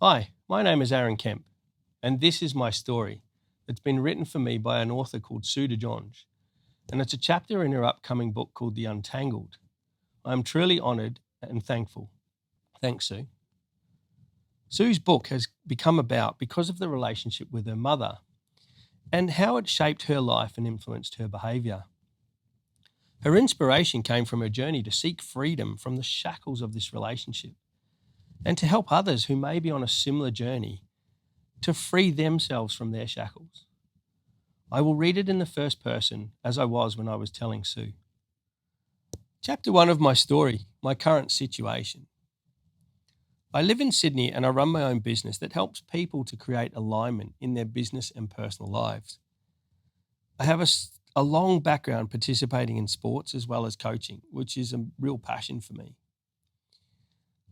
Hi, my name is Aaron Kemp, and this is my story that's been written for me by an author called Sue DeJonge, and it's a chapter in her upcoming book called The Untangled. I am truly honoured and thankful. Thanks, Sue. Sue's book has become about because of the relationship with her mother and how it shaped her life and influenced her behaviour. Her inspiration came from her journey to seek freedom from the shackles of this relationship and to help others who may be on a similar journey to free themselves from their shackles. I will read it in the first person as I was when I was telling Sue. Chapter 1 of my story, my current situation. I live in Sydney and I run my own business that helps people to create alignment in their business and personal lives. I have a long background participating in sports as well as coaching, which is a real passion for me.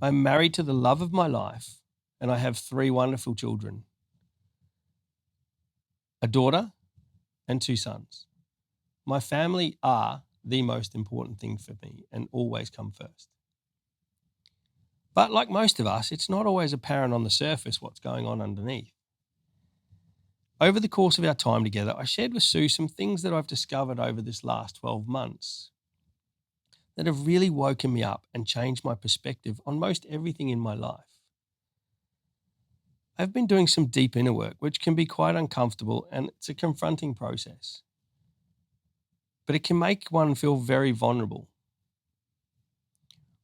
I'm married to the love of my life and I have 3 wonderful children, a daughter and 2 sons. My family are the most important thing for me and always come first. But like most of us, it's not always apparent on the surface what's going on underneath. Over the course of our time together, I shared with Sue some things that I've discovered over this last 12 months that have really woken me up and changed my perspective on most everything in my life. I've been doing some deep inner work, which can be quite uncomfortable and it's a confronting process. But it can make one feel very vulnerable.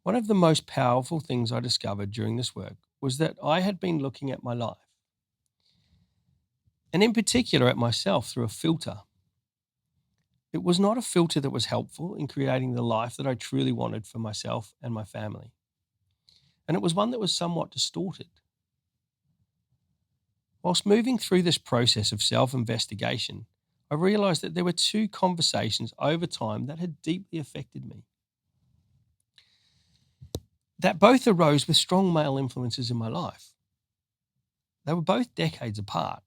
One of the most powerful things I discovered during this work was that I had been looking at my life, and in particular at myself through a filter. It was not a filter that was helpful in creating the life that I truly wanted for myself and my family. And it was one that was somewhat distorted. Whilst moving through this process of self-investigation, I realized that there were 2 conversations over time that had deeply affected me, that both arose with strong male influences in my life. They were both decades apart.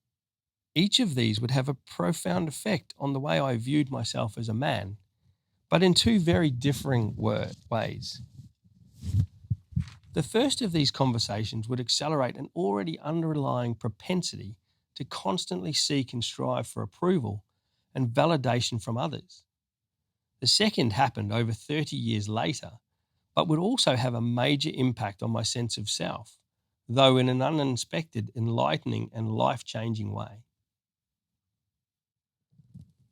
Each of these would have a profound effect on the way I viewed myself as a man, but in 2 very differing ways. The first of these conversations would accelerate an already underlying propensity to constantly seek and strive for approval and validation from others. The second happened over 30 years later, but would also have a major impact on my sense of self, though in an unexpected, enlightening, and life-changing way.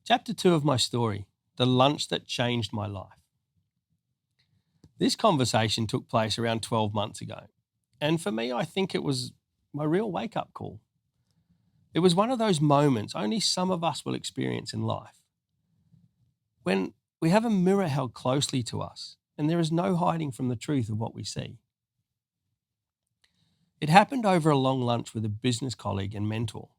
Chapter 2 of my story, the lunch that changed my life. This conversation took place around 12 months ago, and for me, I think it was my real wake-up call. It was one of those moments only some of us will experience in life, when we have a mirror held closely to us, and there is no hiding from the truth of what we see. It happened over a long lunch with a business colleague and mentor.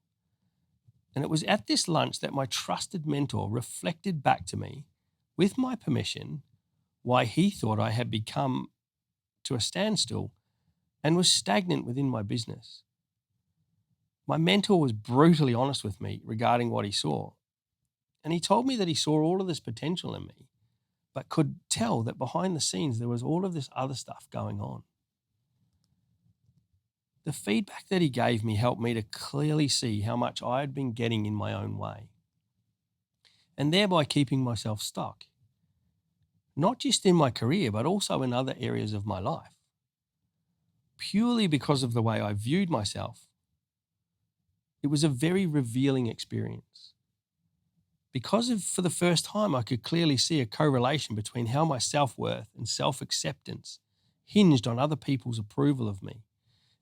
And it was at this lunch that my trusted mentor reflected back to me, with my permission, why he thought I had become to a standstill and was stagnant within my business. My mentor was brutally honest with me regarding what he saw. And he told me that he saw all of this potential in me, but could tell that behind the scenes there was all of this other stuff going on. The feedback that he gave me helped me to clearly see how much I had been getting in my own way, and thereby keeping myself stuck, not just in my career, but also in other areas of my life, purely because of the way I viewed myself. It was a very revealing experience. For the first time, I could clearly see a correlation between how my self-worth and self-acceptance hinged on other people's approval of me,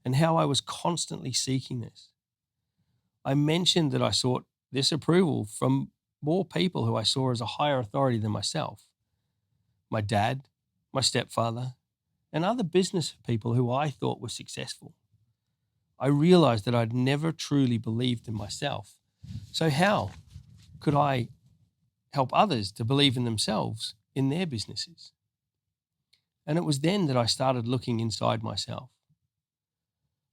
and how I was constantly seeking this. I mentioned that I sought this approval from more people who I saw as a higher authority than myself. My dad, my stepfather, and other business people who I thought were successful. I realized that I'd never truly believed in myself. So how could I help others to believe in themselves in their businesses? And it was then that I started looking inside myself.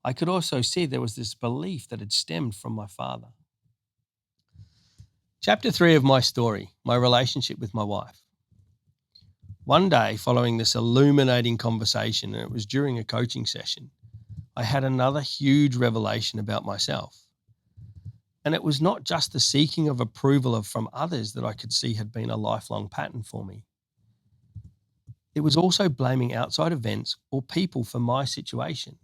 I could also see there was this belief that had stemmed from my father. Chapter 3 of my story, my relationship with my wife. One day, following this illuminating conversation, and it was during a coaching session, I had another huge revelation about myself. And it was not just the seeking of approval from others that I could see had been a lifelong pattern for me. It was also blaming outside events or people for my situation.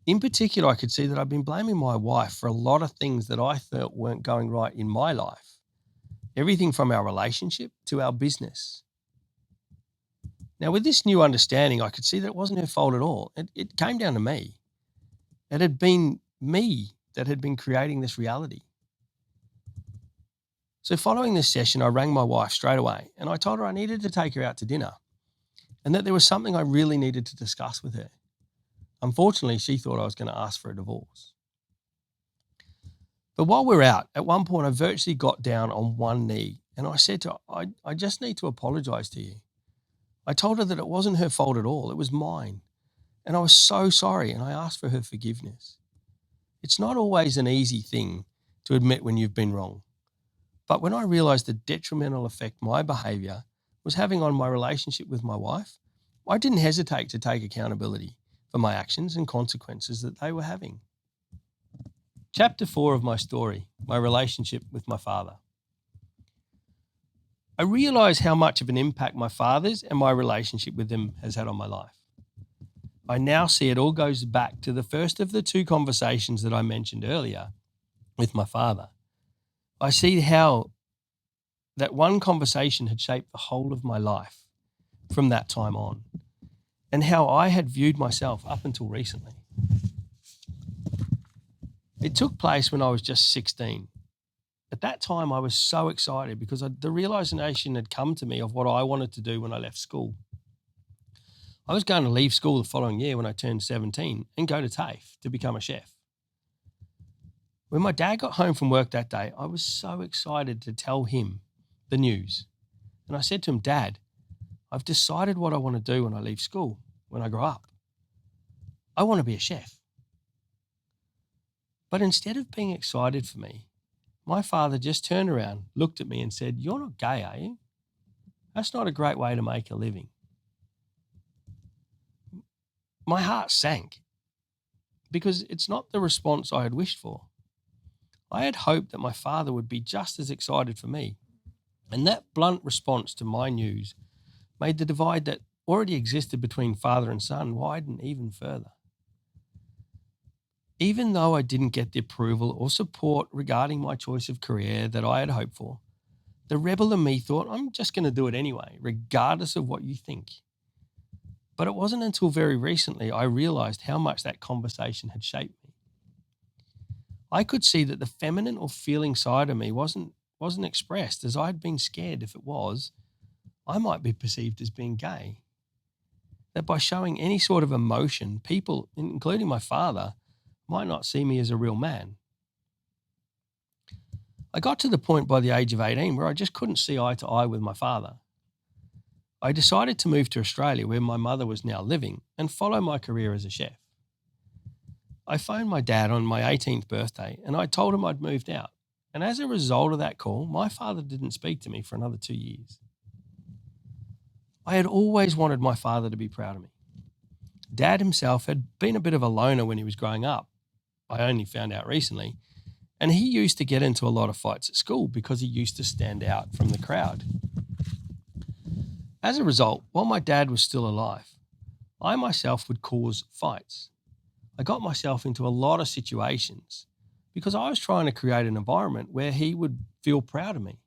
In particular, I could see that I'd been blaming my wife for a lot of things that I felt weren't going right in my life. Everything from our relationship to our business. Now, with this new understanding, I could see that it wasn't her fault at all. It came down to me. It had been me that had been creating this reality. So following this session, I rang my wife straight away and I told her I needed to take her out to dinner and that there was something I really needed to discuss with her. Unfortunately, she thought I was going to ask for a divorce. But while we're out, at one point I virtually got down on one knee and I said to her, I just need to apologize to you. I told her that it wasn't her fault at all, it was mine. And I was so sorry and I asked for her forgiveness. It's not always an easy thing to admit when you've been wrong. But when I realized the detrimental effect my behavior was having on my relationship with my wife, I didn't hesitate to take accountability for my actions and consequences that they were having. Chapter 4 of my story, my relationship with my father. I realize how much of an impact my father's and my relationship with him has had on my life. I now see it all goes back to the first of the two conversations that I mentioned earlier with my father. I see how that one conversation had shaped the whole of my life from that time on, and how I had viewed myself up until recently. It took place when I was just 16. At that time, I was so excited because the realization had come to me of what I wanted to do when I left school. I was going to leave school the following year when I turned 17 and go to TAFE to become a chef. When my dad got home from work that day, I was so excited to tell him the news. And I said to him, Dad, I've decided what I want to do when I leave school, when I grow up. I want to be a chef. But instead of being excited for me, my father just turned around, looked at me and said, You're not gay, are you? That's not a great way to make a living. My heart sank because it's not the response I had wished for. I had hoped that my father would be just as excited for me. And that blunt response to my news made the divide that already existed between father and son widen even further. Even though I didn't get the approval or support regarding my choice of career that I had hoped for, the rebel in me thought, I'm just going to do it anyway, regardless of what you think. But it wasn't until very recently I realized how much that conversation had shaped me. I could see that the feminine or feeling side of me wasn't expressed, as I had been scared if it was, I might be perceived as being gay. That by showing any sort of emotion, people, including my father, might not see me as a real man. I got to the point by the age of 18 where I just couldn't see eye to eye with my father. I decided to move to Australia, where my mother was now living, and follow my career as a chef. I phoned my dad on my 18th birthday and I told him I'd moved out. And as a result of that call, my father didn't speak to me for another 2 years. I had always wanted my father to be proud of me. Dad himself had been a bit of a loner when he was growing up. I only found out recently. And he used to get into a lot of fights at school because he used to stand out from the crowd. As a result, while my dad was still alive, I myself would cause fights. I got myself into a lot of situations because I was trying to create an environment where he would feel proud of me.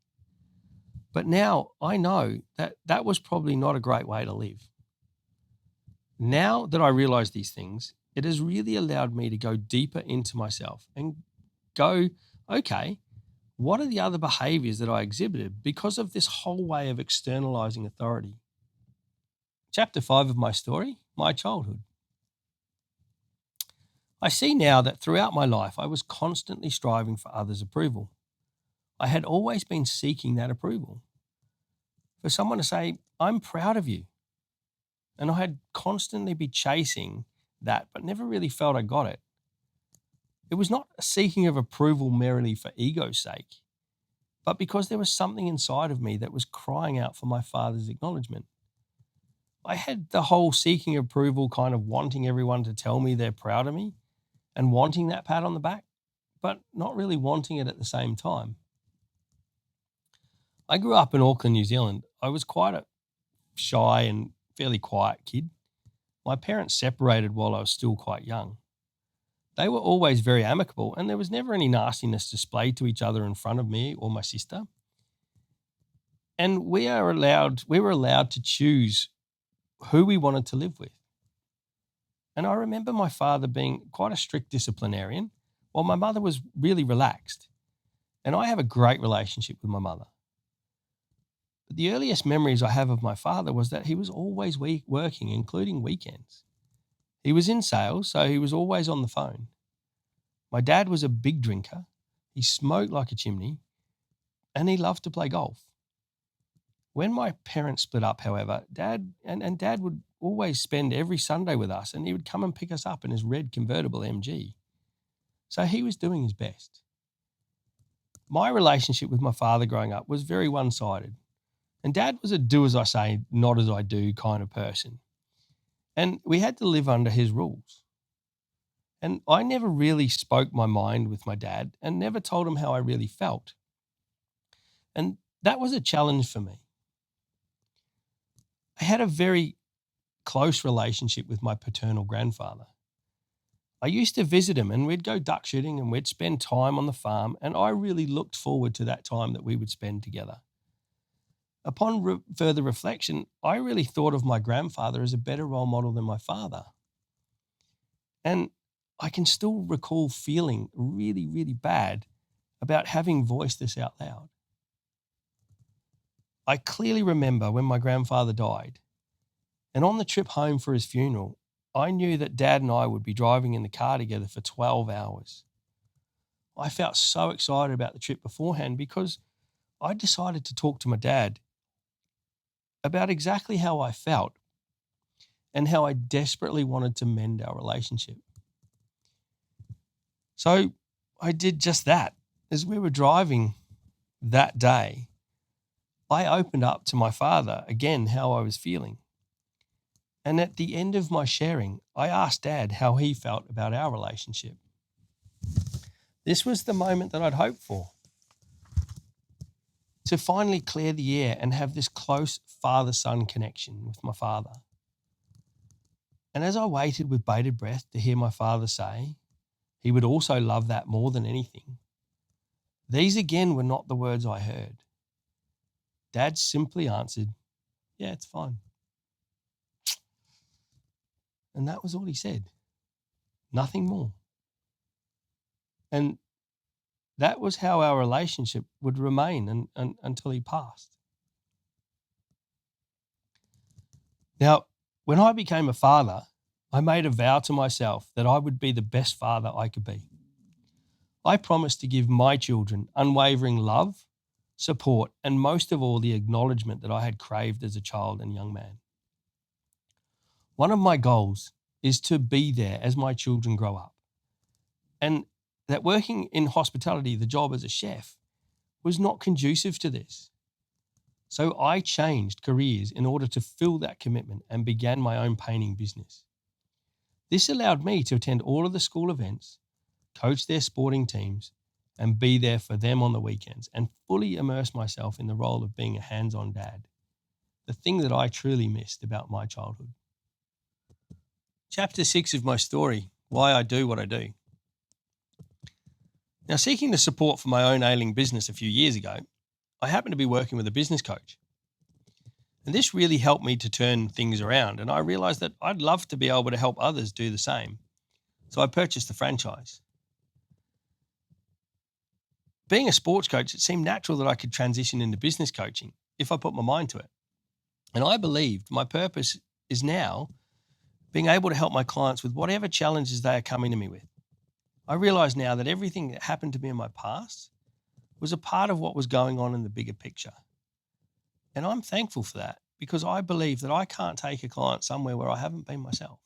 But now I know that that was probably not a great way to live. Now that I realize these things, it has really allowed me to go deeper into myself and go, okay, what are the other behaviors that I exhibited because of this whole way of externalizing authority? Chapter 5 of my story, my childhood. I see now that throughout my life, I was constantly striving for others' approval. I had always been seeking that approval. For someone to say, I'm proud of you. And I had constantly been chasing that, but never really felt I got it. It was not a seeking of approval merely for ego's sake, but because there was something inside of me that was crying out for my father's acknowledgement. I had the whole seeking approval, kind of wanting everyone to tell me they're proud of me and wanting that pat on the back, but not really wanting it at the same time. I grew up in Auckland, New Zealand. I was quite a shy and fairly quiet kid. My parents separated while I was still quite young. They were always very amicable, and there was never any nastiness displayed to each other in front of me or my sister. And we were allowed to choose who we wanted to live with. And I remember my father being quite a strict disciplinarian, while my mother was really relaxed. And I have a great relationship with my mother. But the earliest memories I have of my father was that he was always working, including weekends. He was in sales, so he was always on the phone. My dad was a big drinker. He smoked like a chimney, and he loved to play golf. When my parents split up, however, Dad would always spend every Sunday with us, and he would come and pick us up in his red convertible MG. So he was doing his best. My relationship with my father growing up was very one-sided, and Dad was a do as I say, not as I do kind of person. And we had to live under his rules. And I never really spoke my mind with my dad and never told him how I really felt. And that was a challenge for me. I had a very close relationship with my paternal grandfather. I used to visit him and we'd go duck shooting and we'd spend time on the farm, and I really looked forward to that time that we would spend together. Upon further reflection, I really thought of my grandfather as a better role model than my father. And I can still recall feeling really, really bad about having voiced this out loud. I clearly remember when my grandfather died, and on the trip home for his funeral, I knew that Dad and I would be driving in the car together for 12 hours. I felt so excited about the trip beforehand because I decided to talk to my dad about exactly how I felt and how I desperately wanted to mend our relationship. So I did just that. As we were driving that day, I opened up to my father again how I was feeling. And at the end of my sharing, I asked Dad how he felt about our relationship. This was the moment that I'd hoped for, to finally clear the air and have this close father-son connection with my father. And as I waited with bated breath to hear my father say he would also love that more than anything, these again were not the words I heard. Dad simply answered, "Yeah, it's fine." And that was all he said. Nothing more. And that was how our relationship would remain until he passed. Now, when I became a father, I made a vow to myself that I would be the best father I could be. I promised to give my children unwavering love, support, and most of all, the acknowledgement that I had craved as a child and young man. One of my goals is to be there as my children grow up. And that working in hospitality, the job as a chef, was not conducive to this. So I changed careers in order to fill that commitment and began my own painting business. This allowed me to attend all of the school events, coach their sporting teams, and be there for them on the weekends and fully immerse myself in the role of being a hands-on dad, the thing that I truly missed about my childhood. Chapter 6 of my story, why I do what I do. Now, seeking the support for my own ailing business a few years ago, I happened to be working with a business coach. And this really helped me to turn things around, and I realized that I'd love to be able to help others do the same. So I purchased the franchise. Being a sports coach, it seemed natural that I could transition into business coaching if I put my mind to it. And I believed my purpose is now being able to help my clients with whatever challenges they are coming to me with. I realize now that everything that happened to me in my past was a part of what was going on in the bigger picture. And I'm thankful for that because I believe that I can't take a client somewhere where I haven't been myself.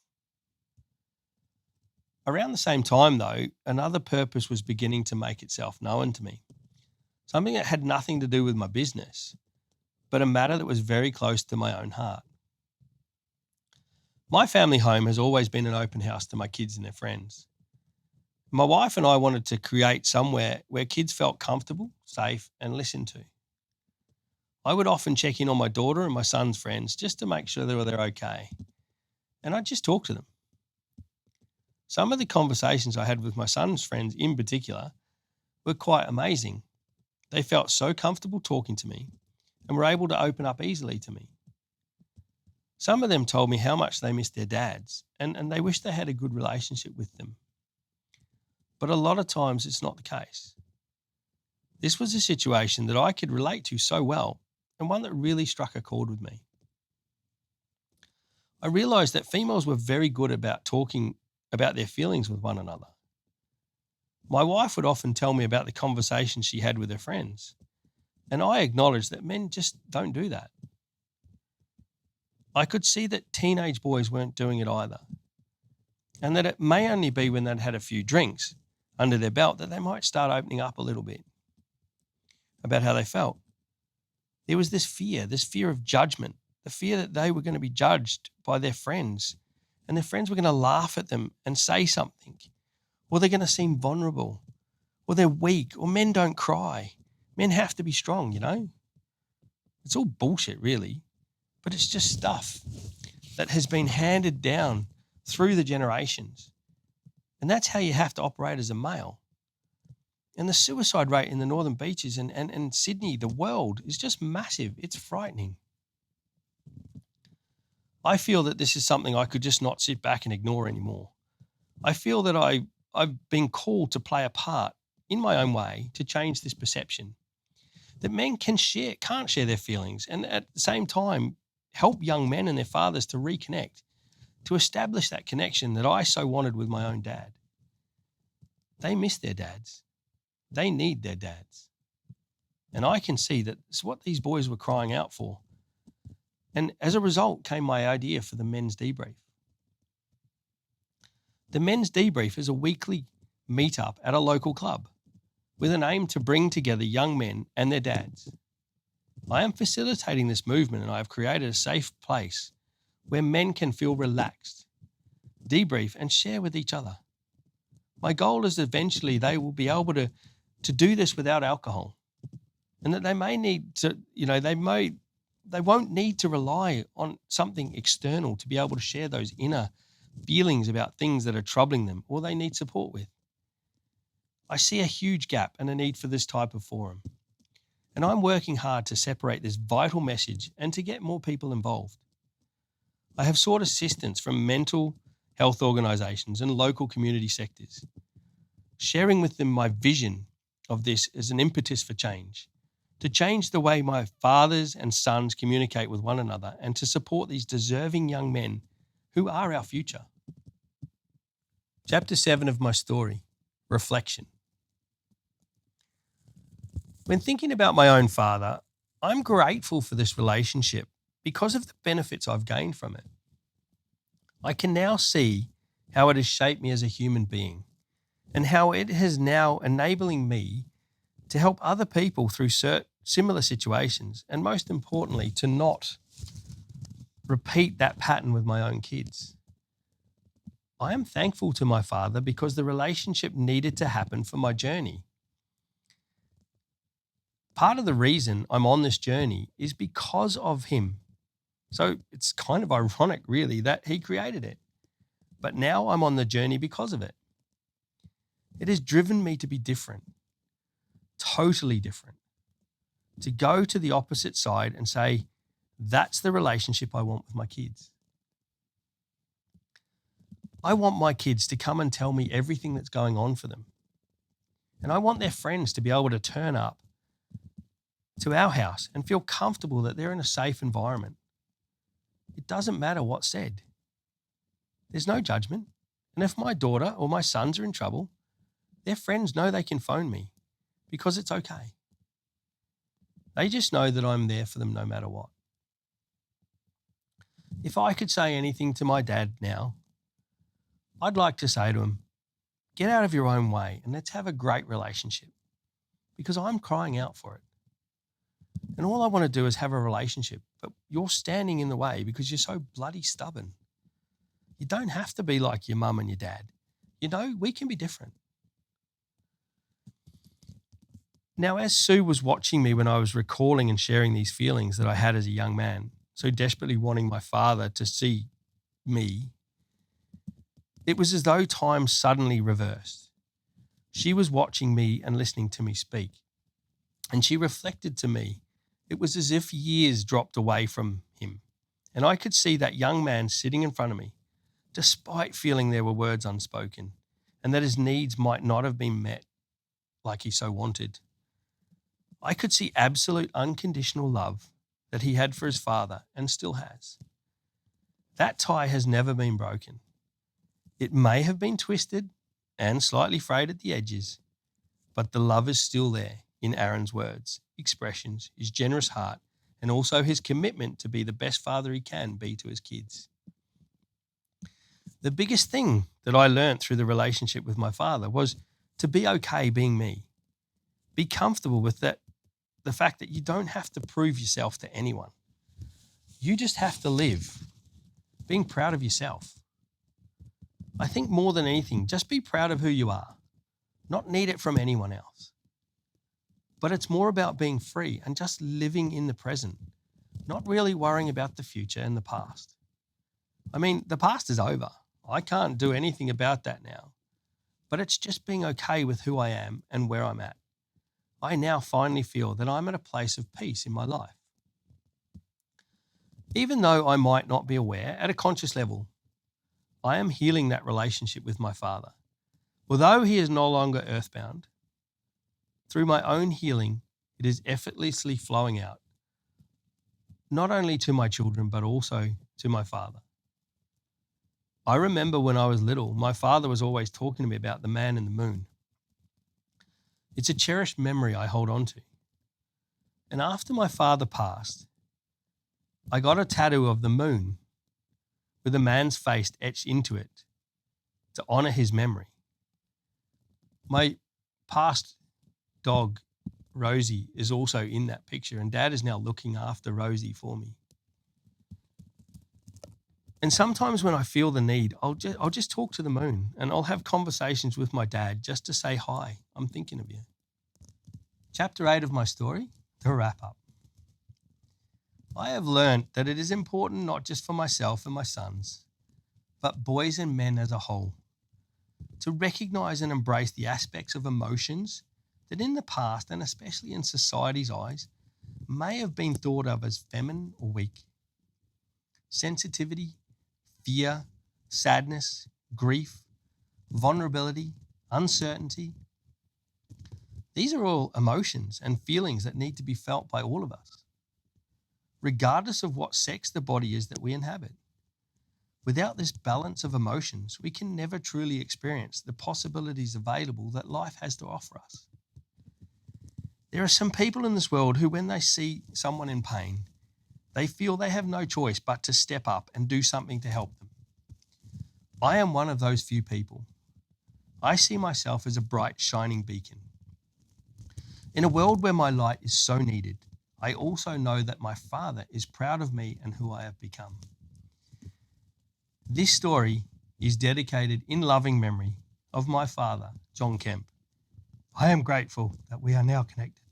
Around the same time, though, another purpose was beginning to make itself known to me. Something that had nothing to do with my business, but a matter that was very close to my own heart. My family home has always been an open house to my kids and their friends. My wife and I wanted to create somewhere where kids felt comfortable, safe, and listened to. I would often check in on my daughter and my son's friends just to make sure they're okay. And I'd just talk to them. Some of the conversations I had with my son's friends in particular were quite amazing. They felt so comfortable talking to me and were able to open up easily to me. Some of them told me how much they missed their dads and they wish they had a good relationship with them. But a lot of times it's not the case. This was a situation that I could relate to so well and one that really struck a chord with me. I realized that females were very good about talking about their feelings with one another. My wife would often tell me about the conversations she had with her friends, and I acknowledged that men just don't do that. I could see that teenage boys weren't doing it either, and that it may only be when they'd had a few drinks under their belt that they might start opening up a little bit about how they felt. There was this fear of judgment, the fear that they were going to be judged by their friends and their friends were going to laugh at them and say something, or they're going to seem vulnerable, or they're weak, or men don't cry. Men have to be strong, you know? It's all bullshit, really, but it's just stuff that has been handed down through the generations. And that's how you have to operate as a male. And the suicide rate in the Northern Beaches and Sydney, the world, is just massive. It's frightening. I feel that this is something I could just not sit back and ignore anymore. I feel that I've been called to play a part in my own way to change this perception that men can't share their feelings, and at the same time help young men and their fathers to reconnect, to establish that connection that I so wanted with my own dad. They miss their dads. They need their dads. And I can see that it's what these boys were crying out for. And as a result came my idea for the men's debrief. The men's debrief is a weekly meetup at a local club with an aim to bring together young men and their dads. I am facilitating this movement and I have created a safe place where men can feel relaxed, debrief and share with each other. My goal is eventually they will be able to do this without alcohol, and that they may need to, they won't need to rely on something external to be able to share those inner feelings about things that are troubling them or they need support with. I see a huge gap and a need for this type of forum. And I'm working hard to separate this vital message and to get more people involved. I have sought assistance from mental health organisations and local community sectors, sharing with them my vision of this as an impetus for change, to change the way my fathers and sons communicate with one another and to support these deserving young men who are our future. Chapter 7 of my story, Reflection. When thinking about my own father, I'm grateful for this relationship because of the benefits I've gained from it. I can now see how it has shaped me as a human being and how it has now enabling me to help other people through similar situations, and most importantly, to not repeat that pattern with my own kids. I am thankful to my father because the relationship needed to happen for my journey. Part of the reason I'm on this journey is because of him. So it's kind of ironic, really, that he created it. But now I'm on the journey because of it. It has driven me to be different, totally different, to go to the opposite side and say, that's the relationship I want with my kids. I want my kids to come and tell me everything that's going on for them. And I want their friends to be able to turn up to our house and feel comfortable that they're in a safe environment. It doesn't matter what's said. There's no judgment. And if my daughter or my sons are in trouble, their friends know they can phone me because it's okay. They just know that I'm there for them no matter what. If I could say anything to my dad now, I'd like to say to him, get out of your own way and let's have a great relationship, because I'm crying out for it. And all I want to do is have a relationship, but you're standing in the way because you're so bloody stubborn. You don't have to be like your mum and your dad. You know, we can be different. Now, as Sue was watching me when I was recalling and sharing these feelings that I had as a young man, so desperately wanting my father to see me, it was as though time suddenly reversed. She was watching me and listening to me speak, and she reflected to me. It was as if years dropped away from him, and I could see that young man sitting in front of me, despite feeling there were words unspoken, and that his needs might not have been met like he so wanted. I could see absolute unconditional love that he had for his father and still has. That tie has never been broken. It may have been twisted and slightly frayed at the edges, but the love is still there in Aaron's words, expressions, his generous heart, and also his commitment to be the best father he can be to his kids. The biggest thing that I learned through the relationship with my father was to be okay being me. Be comfortable with that, the fact that you don't have to prove yourself to anyone. You just have to live being proud of yourself. I think more than anything, just be proud of who you are, not need it from anyone else. But it's more about being free and just living in the present, not really worrying about the future and the past. I mean, the past is over. I can't do anything about that now. But it's just being okay with who I am and where I'm at. I now finally feel that I'm at a place of peace in my life. Even though I might not be aware at a conscious level, I am healing that relationship with my father. Although he is no longer earthbound, through my own healing, it is effortlessly flowing out, not only to my children, but also to my father. I remember when I was little, my father was always talking to me about the man in the moon. It's a cherished memory I hold on to. And after my father passed, I got a tattoo of the moon with a man's face etched into it to honor his memory. My past dog, Rosie, is also in that picture, and Dad is now looking after Rosie for me. And sometimes when I feel the need, I'll just talk to the moon, and I'll have conversations with my dad just to say, hi, I'm thinking of you. Chapter 8 of my story, the wrap up. I have learned that it is important not just for myself and my sons, but boys and men as a whole, to recognize and embrace the aspects of emotions that in the past, and especially in society's eyes, may have been thought of as feminine or weak. Sensitivity, fear, sadness, grief, vulnerability, uncertainty. These are all emotions and feelings that need to be felt by all of us, regardless of what sex the body is that we inhabit. Without this balance of emotions, we can never truly experience the possibilities available that life has to offer us. There are some people in this world who, when they see someone in pain, they feel they have no choice but to step up and do something to help them. I am one of those few people. I see myself as a bright, shining beacon. In a world where my light is so needed, I also know that my Father is proud of me and who I have become. This story is dedicated in loving memory of my father, John Kemp. I am grateful that we are now connected.